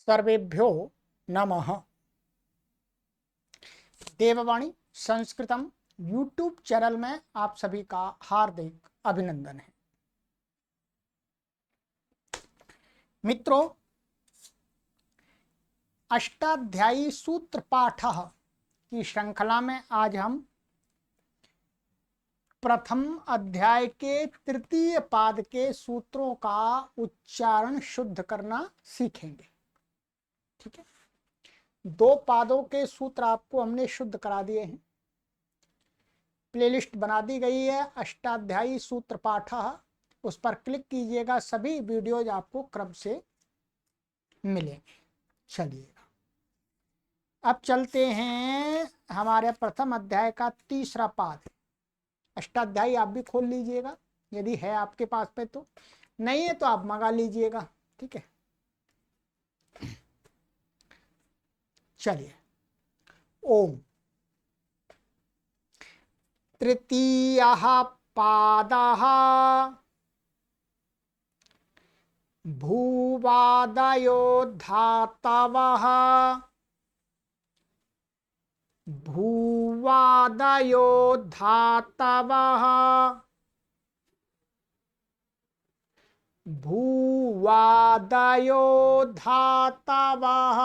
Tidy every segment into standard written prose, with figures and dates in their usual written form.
सर्वेभ्यो नमः। देववाणी संस्कृतम YouTube channel में आप सभी का हार्दिक अभिनंदन है। मित्रों, अष्टाध्यायी सूत्र पाठ की श्रृंखला में आज हम प्रथम अध्याय के तृतीय पाद के सूत्रों का उच्चारण शुद्ध करना सीखेंगे। ठीक है, 2 पादों के सूत्र आपको हमने शुद्ध करा दिए हैं। प्लेलिस्ट बना दी गई है अष्टाध्यायी सूत्र पाठ, उस पर क्लिक कीजिएगा, सभी वीडियोज आपको क्रम से मिलेंगे। चलिएगा, अब चलते हैं हमारे प्रथम अध्याय का तीसरा पाद। अष्टाध्यायी आप भी खोल लीजिएगा यदि है आपके पास में, तो नहीं है तो आप मंगा लीजिएगा। ठीक है, चलिए। ओम। तृतीयः पादः भूवादयो धातवः भूवादयो धातवः भूवादयो धातवः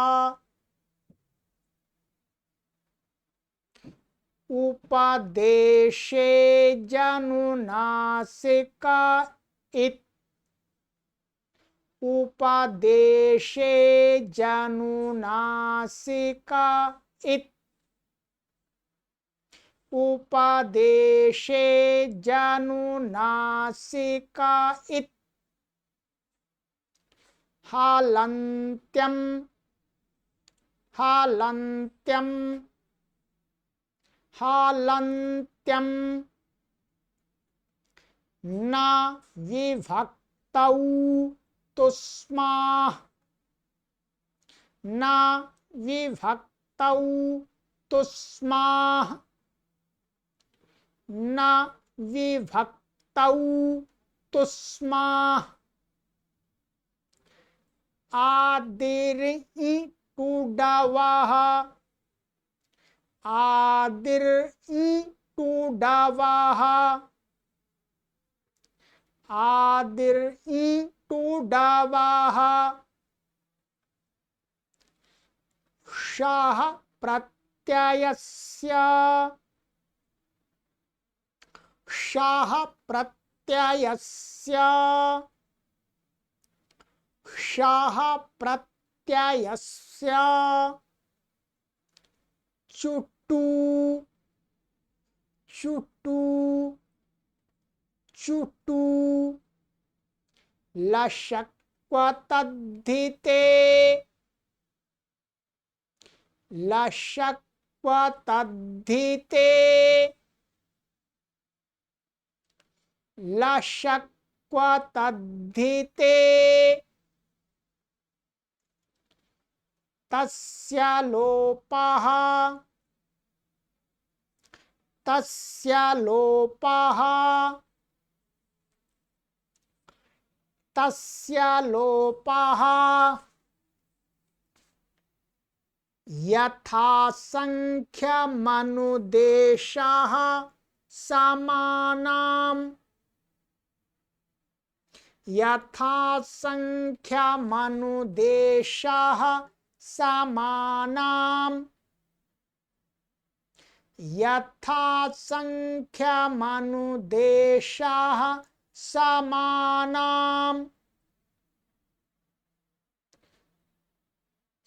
उपदेशे जनुनासिक इत उपदेशे जनुनासिक इत उपदेशे जनुनासिक इत हालन्त्यं हालन्त्यं हालन्त्यं न विभक्तौ तुस्माः न विभक्तौ तुस्माः न विभक्तौ तुस्माः आदिर् टुडवः आदिर् टुडवः आदिर् टुडवः शः प्रत्ययस्य शः प्रत्ययस्य शः प्रत्ययस्य चुट्टू चुट्टू चुट्टू लशक्वतद्धिते लशक्वतद्धिते लशक्वतद्धिते तस्य लोपः तस्य लोपः तस्य लोपः यथासंख्यमनुदेशः समानाम् यथासंख्यमनुदेशः समानाम् यथासंख्यमनुदेशः समानाम्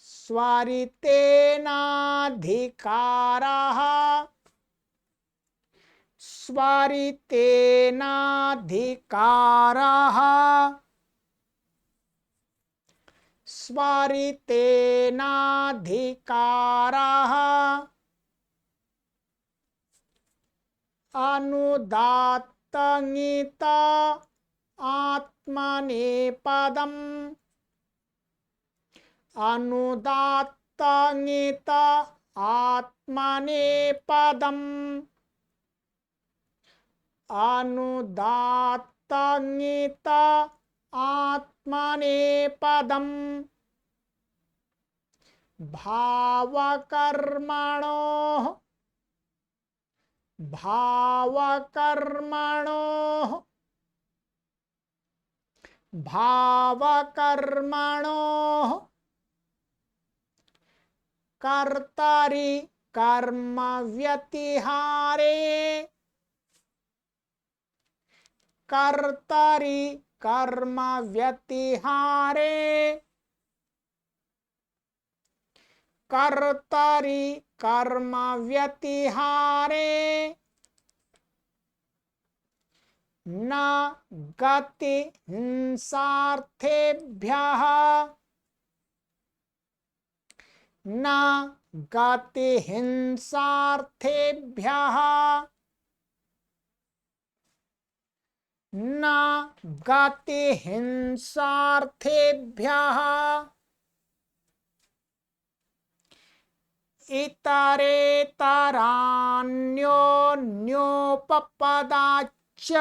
स्वरितेनाधिकारः स्वरितेनाधिकारः स्वरितेनाधिकारः अनुदात्तङित आत्मनेपदम् अनुदात्तङित आत्मनेपदम् अनुदात्तङित आत्मनेपदम् भावकर्मणोः भावकर्मणोः भावकर्मणोः कर्तरि कर्म व्यतिहारे कर्तरि कर्म व्यतिहारे कर्तरि कर्म व्यतिहारे न गति हिंसार्थेभ्यः न गति हिंसार्थेभ्यः न गति हिंसार्थेभ्यः इतरेतरान्योन्योपपदाच्च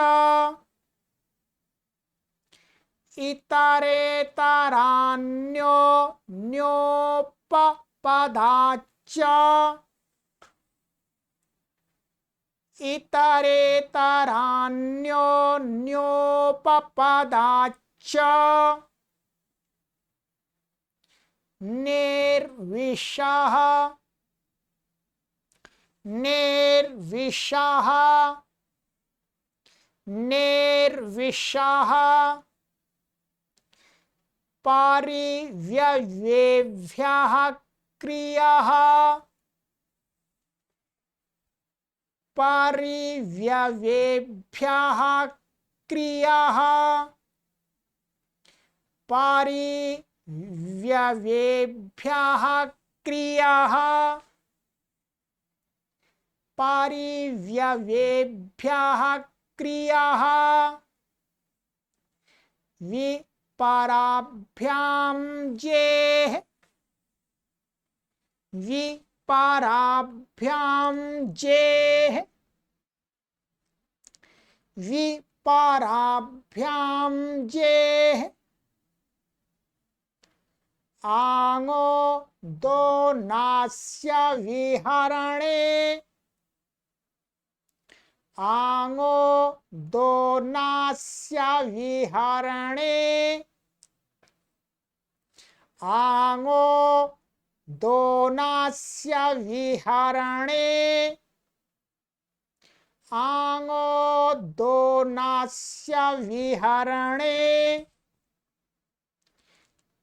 इतरेतरान्योन्योपपदाच्च इतरेतरान्योन्योपपदाच्च निर्विशः निर्विशः निर्विशः परिव्ययेभ्यः क्रियः परिव्ययेभ्यः क्रियः परिव्ययेभ्यः क्रियः परिव्ययेभ्यः क्रियः विपराभ्यां जेः विपराभ्यां जेः विपराभ्यां जेः आङो दोनास्य विहरणे आङो दोनास्य विहरणे आङो दोनास्य विहरणे आङो दोनास्य विहरणे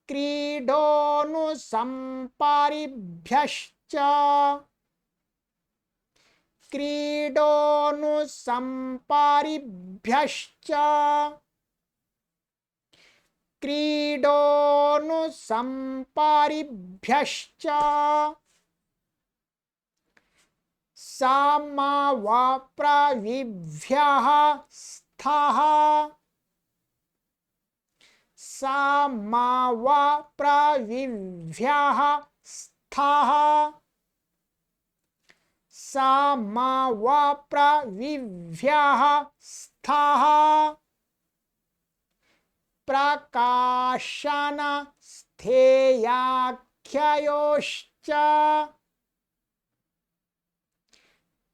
क्रीडोऽनुसम्पारिभ्यश्च क्रीडोऽनुसम्पारिभ्यश्च क्रीडोऽनुसम्पारिभ्यश्च समवप्रविभ्यः स्थः समवप्रविभ्यः स्थः समवप्रविभ्यः स्थः प्रकाशन स्थेयाख्ययोश्च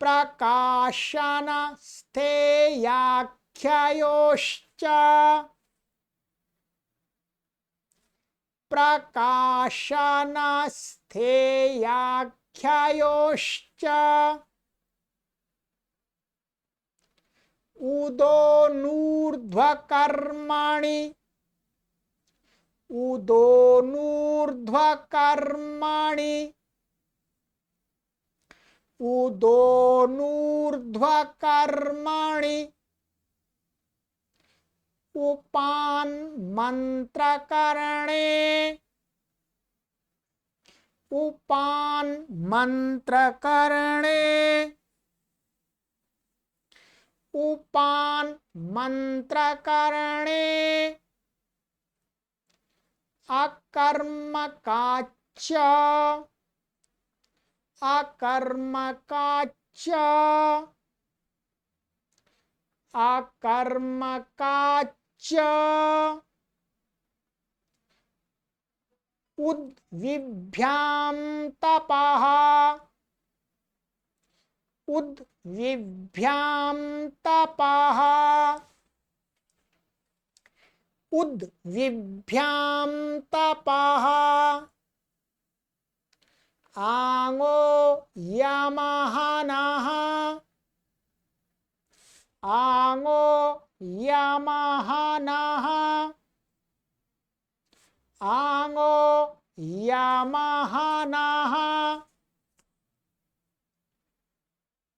प्रकाशन स्थेयाख्ययोश्च प्रकाशन स्थेयाख्ययोश्च उदोनूर्ध्वकर्माणि उदोनूर्ध्वकर्माणि उदोनूर्ध्वकर्माणि उपान मंत्रकरणे उपान मंत्रकरणे उपान मंत्रकरणे अकर्मकाच्च अकर्मकाच्च अकर्मकाच्च उद्विभ्यां तपः उद्विभ्यां तपः उद्विभ्यां तपः आंगो यमहनः आंगो यमहनः आंगो यमहनः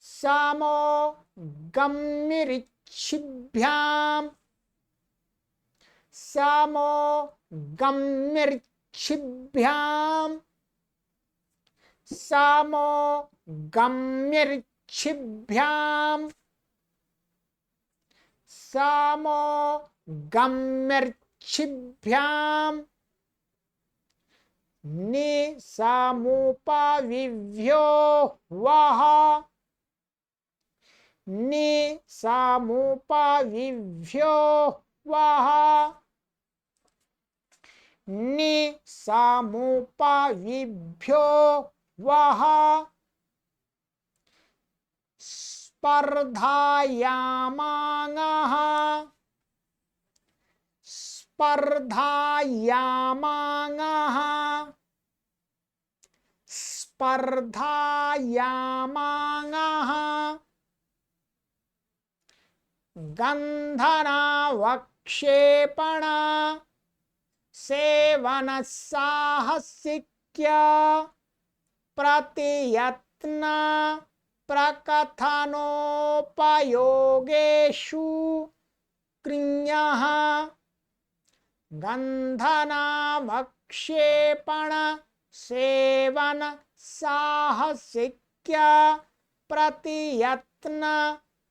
समो गम्यरिच्छिभ्याम् समो गम्यरिच्छिभ्याम् समो गम्यरिच्छिभ्याम् समो गम्यरिच्छिभ्याम् निसमुपविभ्यो वः निसमुपविभ्यो वः निसमुपविभ्यो वः स्पर्धायामानः स्पर्धायामानः स्पर्धायामानः गन्धनावक्षेपण सेवनसाहसिक्य प्रतियत्न प्रकथनोपयोगेषु कृञः गन्धनावक्षेपण सेवन साहसिक्य प्रतियत्न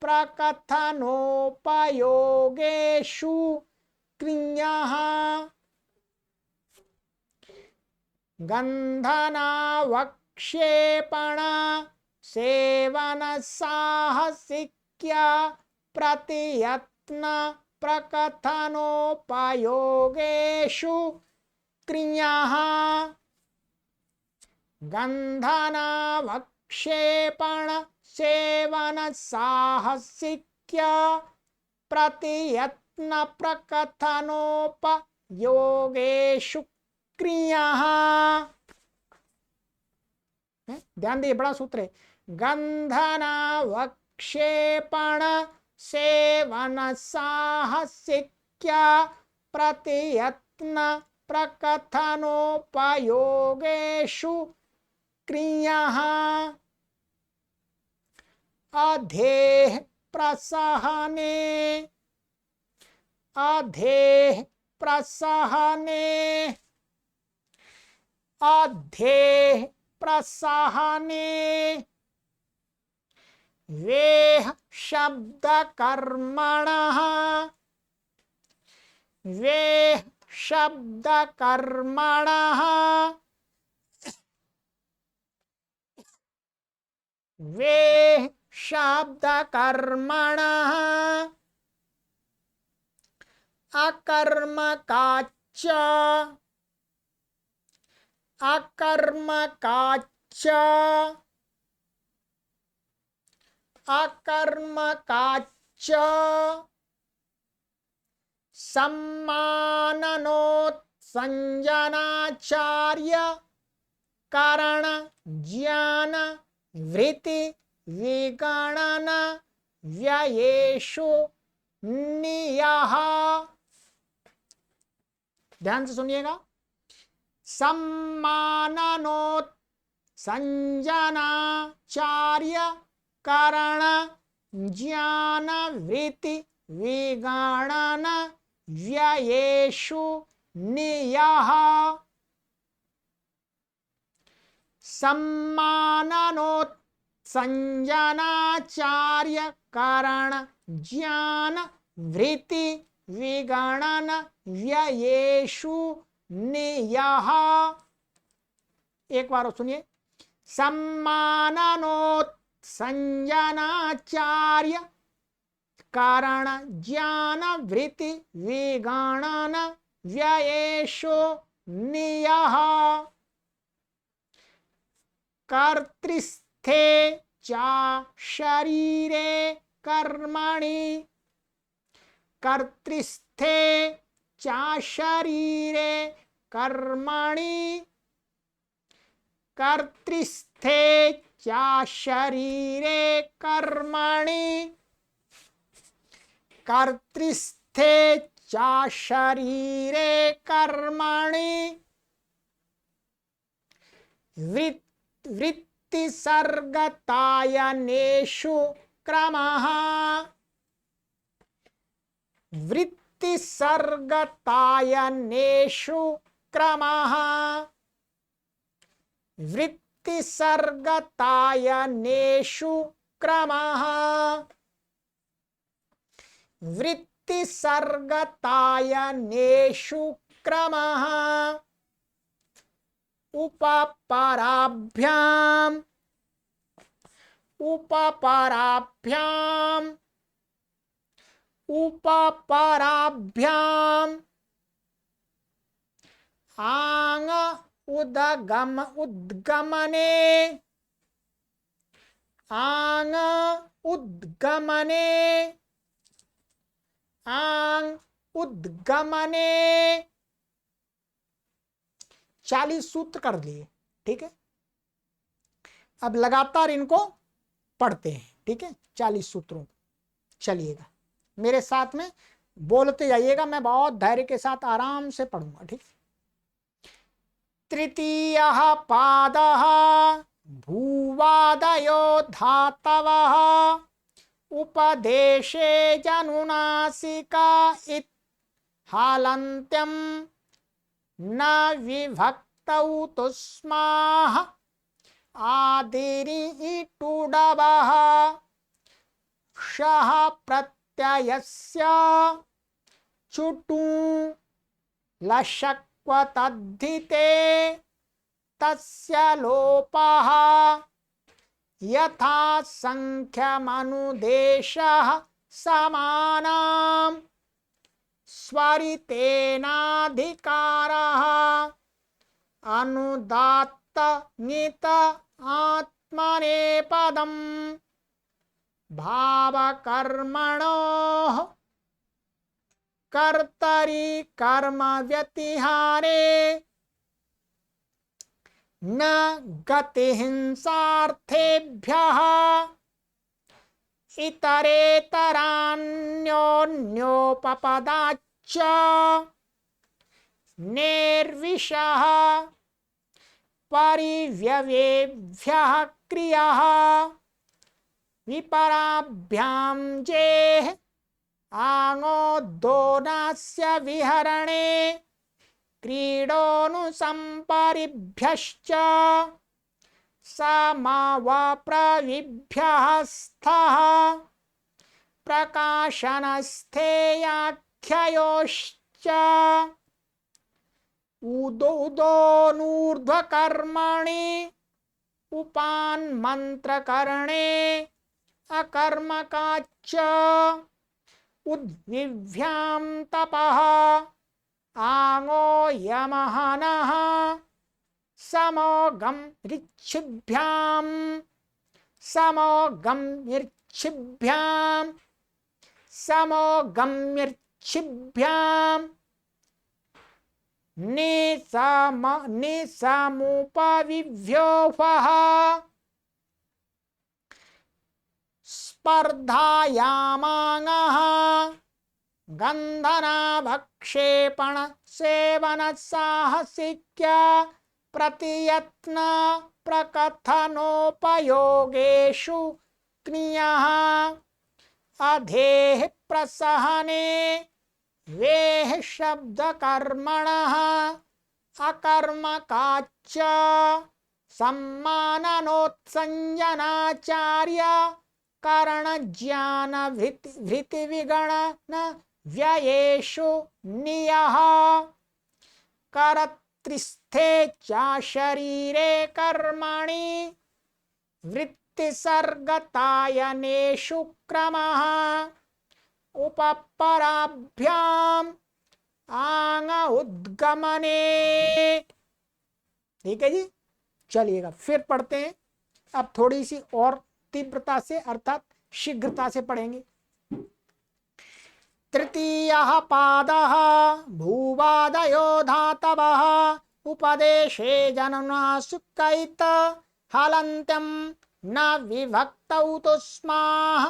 प्रकथनोपयोगेषु कृञः गन्धनावक्षेपण सेवन साहसिक्य प्रतियत्न प्रकथनोपयोगेषु कृञः गन्धनावक्षेपण सेवन साहसिक्य प्रतियत्न प्रकथनोपयोगेषु क्रियः। ध्यान दिए, बड़ा सूत्र है। गन्धनावक्षेपण सेवन साहसिक्य प्रतियत्न प्रकथनोपयोगेषु क्रियः अधेः प्रसहने अधेः प्रसहने अधेः प्रसहने वेह शब्दकर्मणः वेह शब्दकर्मणः वेह शब्दकर्मणः अकर्मकाच्च अकर्मकाच्च अकर्मकाच्च सम्माननोत्संजनाचार्य करण ज्ञान वृत्ति विगणन व्ययेषु नियः। ध्यान से सुनिएगा। सम्माननोत्संजनाचार्य करण ज्ञान वृत्ति विगणन व्ययेषु नियः। सम्माननोत्संजनाचार्य करण ज्ञान वृत्ति विगणन व्ययेषु नियः। एक बार सुनिए। सम्माननोत्संजनाचार्य करण ज्ञान वृत्ति विगणन व्ययेषु नियः कर्तृस्थे चा शरीरे कर्मणि कर्तृस्थे चा शरीरे कर्मणि कर्तृस्थे चा शरीरे कर्मणि कर्तृस्थे चा शरीरे कर्मणि वृत्तिसर्गतायनेषु क्रमः वृत्तिसर्गतायनेषु क्रमः वृत्तिसर्गतायनेषु क्रमः वृत्तिसर्गतायनेषु क्रमः उपपराभ्याम् उपपराभ्याम् उपपराभ्याम् आंग उद्गमने आंग उद्गमने आंग उद्गमने 40 सूत्र कर लिए। ठीक है, अब लगातार इनको पढ़ते हैं। ठीक है, 40 सूत्रों। चलिएगा, मेरे साथ में बोलते जाइएगा, मैं बहुत धैर्य के साथ आराम से पढ़ूंगा। ठीक, तृतीयः पादः भूवादयो धातवः उपदेशे जनुनासिका इत हालन्त्यं न विभक्तौ तुस्माः आदिरिटुडवः शः प्रत्ययस्य चुटु लशक्वतद्धिते तस्य लोपः यथा संख्यमनुदेशः समानां स्वरितेनाधिकारः अनुदात्त ङित आत्मनेपदम् भावकर्मणोः कर्तरि कर्म व्यतिहारे न गतिहिंसार्थेभ्यः इतरेतरान्योन्योपपदाच्च निर्विशः परिव्यवेभ्यः क्रियः विपराभ्यां जेः आङोद्दोनस्य विहरणे क्रीडोऽनुसम्परिभ्यश्च समवप्रविभ्यः स्थः प्रकाशनस्थेयाख्ययोश्च उदोनूर्ध्वकर्मणि उपान्मन्त्रकरणे अकर्मकाच्च उद्विभ्यां तपः आङो यमहनः समोगम ऋच्छिभ्यां समोगम ऋच्छिभ्यां समोगम ऋच्छिभ्यां निसमुपविभ्योऽपः स्पर्धायामाङः गन्धनाभक्षेपण सेवन साहसिक्य प्रतियत्न प्रकथनोपयोगेषु क्रियः अधेः प्रसहने वेह शब्दकर्मणः अकर्मकाच्च सम्माननोत्संजनाचार्य करणज्ञान भृतिविगणन व्ययेषु नियः कर्तृस्थे च शरीरे कर्मणि वृत्तिसर्गतायनेषु क्रमः उपपराभ्याम् आङ उद्गमने। ठीक है जी, चलिएगा फिर पढ़ते हैं। अब थोड़ी सी और तीव्रता से अर्थात शीघ्रता से पढ़ेंगे। तृतीयः पादः भूवादयो धातवः उपदेशे जननासुकैत हलन्त्यं न विभक्तौ तुस्माः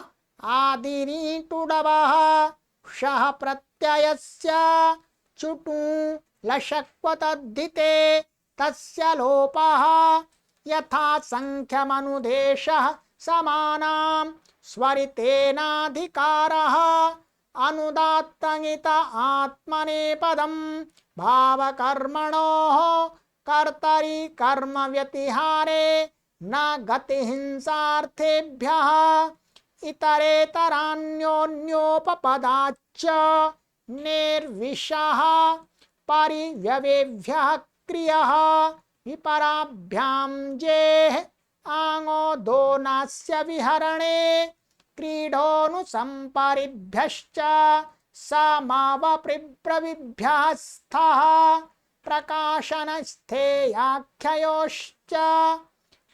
आदिनीटुडवः शः प्रत्ययस्य चुटु लशक्वतद्धिते तस्य लोपः यथा संख्यमनुदेशः समानां स्वरितेनाधिकारः अनुदात्तङित आत्मनेपदं भावकर्मणोः कर्तरि कर्म व्यतिहारे न गतिहिंसार्थेभ्यः इतरेतरान्योन्योपपदाच्च निर्विशः परिव्यवेभ्यः क्रियः विपराभ्यां जेः आङो दोनास्य विहरणे क्रीडोऽनुसंपरिभ्यश्च समावप्रविभ्यस्तः प्रकाशनस्थेयाख्ययोश्च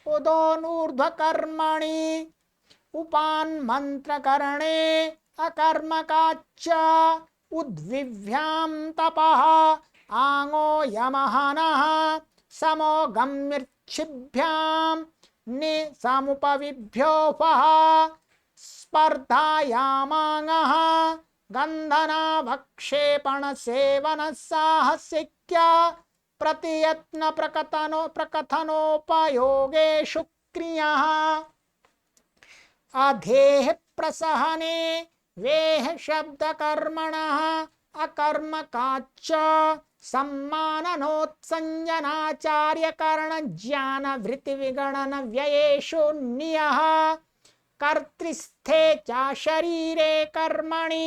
उदोनूर्ध्वकर्मणि उपान्मन्त्रकरणे अकर्मकाच्च उद्विभ्यां तपः आङो यमहनः समो गम्यर्चिभ्यां निसमुपविभ्योपः स्पर्धायामाङः गन्धनावक्षेपणसेवनसाहसिक्य प्रतियत्न प्रकथनोपयोगेषु क्रियः अधेः प्रसहने वेह शब्दकर्मणः अकर्मकाच्च सम्माननोत्सञ्जनाचार्यकरणज्ञानवृत्तिविगणन व्ययेषु नियः कर्तृस्थे च शरीरे कर्मणि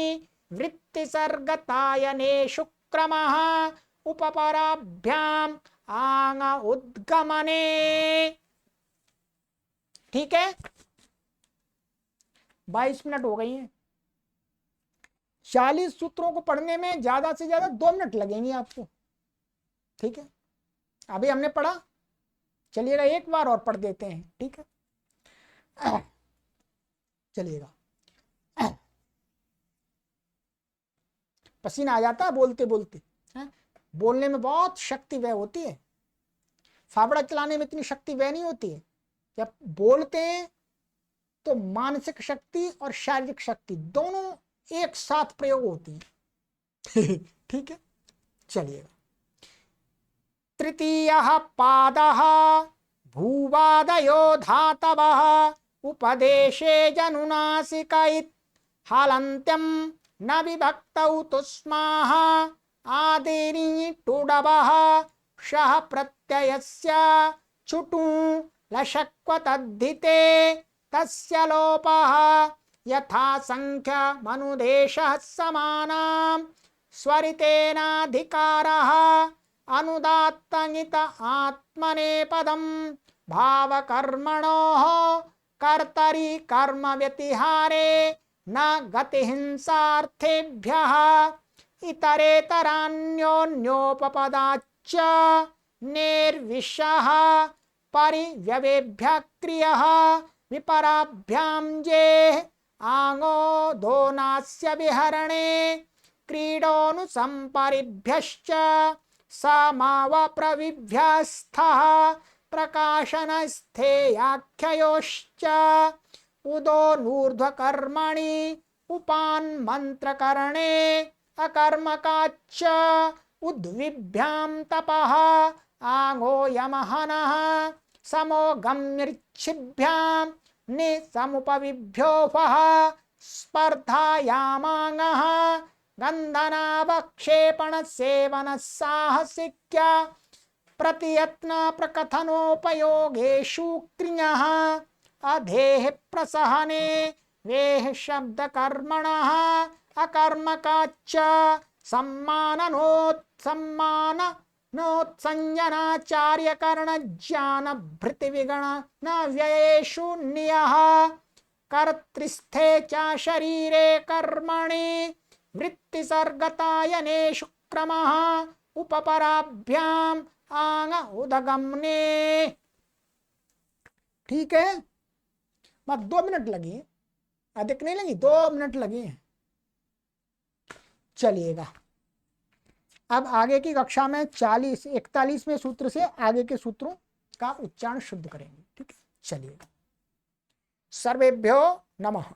वृत्तिसर्गतायनेषु क्रमः उपपराभ्याम आङ उद्गमने। ठीक है, 22 मिनट हो गई हैं। 40 सूत्रों को पढ़ने में ज्यादा से ज्यादा 2 मिनट लगेंगे आपको। ठीक है, अभी हमने पढ़ा, चलिएगा एक बार और पढ़ देते हैं। ठीक है, चलिएगा। पसीना आ जाता है बोलते बोलते है? बोलने में बहुत शक्ति व्यय होती है, फावड़ा चलाने में इतनी शक्ति व्यय नहीं होती है। जब बोलते हैं तो मानसिक शक्ति और शारीरिक शक्ति दोनों एक साथ प्रयोग होती है। ठीक है, चलिएगा। तृतीयः पादः भूवादयो धातवः उपदेशे जनुनासिकैत् हलन्त्यं न विभक्तौ तुस्माः आदिनीटुडवः शः प्रत्ययस्य चुटु लशक्वतद्धिते तस्य लोपः यथा संख्यमनुदेशः समानां स्वरितेनाधिकारः अनुदात्तङित आत्मनेपदं भावकर्मणोः कर्तरि कर्म व्यतिहारे न गतिहिंसार्थेभ्यः इतरेतरान्योन्योपपदाच्च निर्विशः परिव्यवेभ्यः क्रियः विपराभ्यां जेः आङो दोनास्य विहरणे क्रीडोऽनुसंपरिभ्यश्च समावप्रविभ्यस्तः प्रकाशनस्थेयाख्ययोश्च उदोनूर्ध्वकर्मणि उपान्मन्त्रकरणे अकर्मकाच्च उद्विभ्यां तपः आङो यमहनः समो गम्यर्चिभ्यां निसमुपविभ्योपः स्पर्धायामाङः गन्धनावक्षेपणसेवनसाहसिक्य प्रतियत्न प्रकथनोपयोगेषु क्रियः अधेः प्रसहने वेह शब्दकर्मणः अकर्मकाच्च सम्माननोत्सञ्जनाचार्यकरणज्ञानभृतिविगणन व्ययेषु नियः कर्तृस्थे च शरीरे कर्मणि वृत्तिसर्गतायनेषु क्रमः उपपराभ्याम आंग उदगमने। ठीक है, बस 2 मिनट लगी, अधिक नहीं लगी, 2 मिनट लगे। चलिएगा, अब आगे की कक्षा में 41वें सूत्र से आगे के सूत्रों का उच्चारण शुद्ध करेंगे। ठीक है, चलिएगा। सर्वेभ्यो नमः।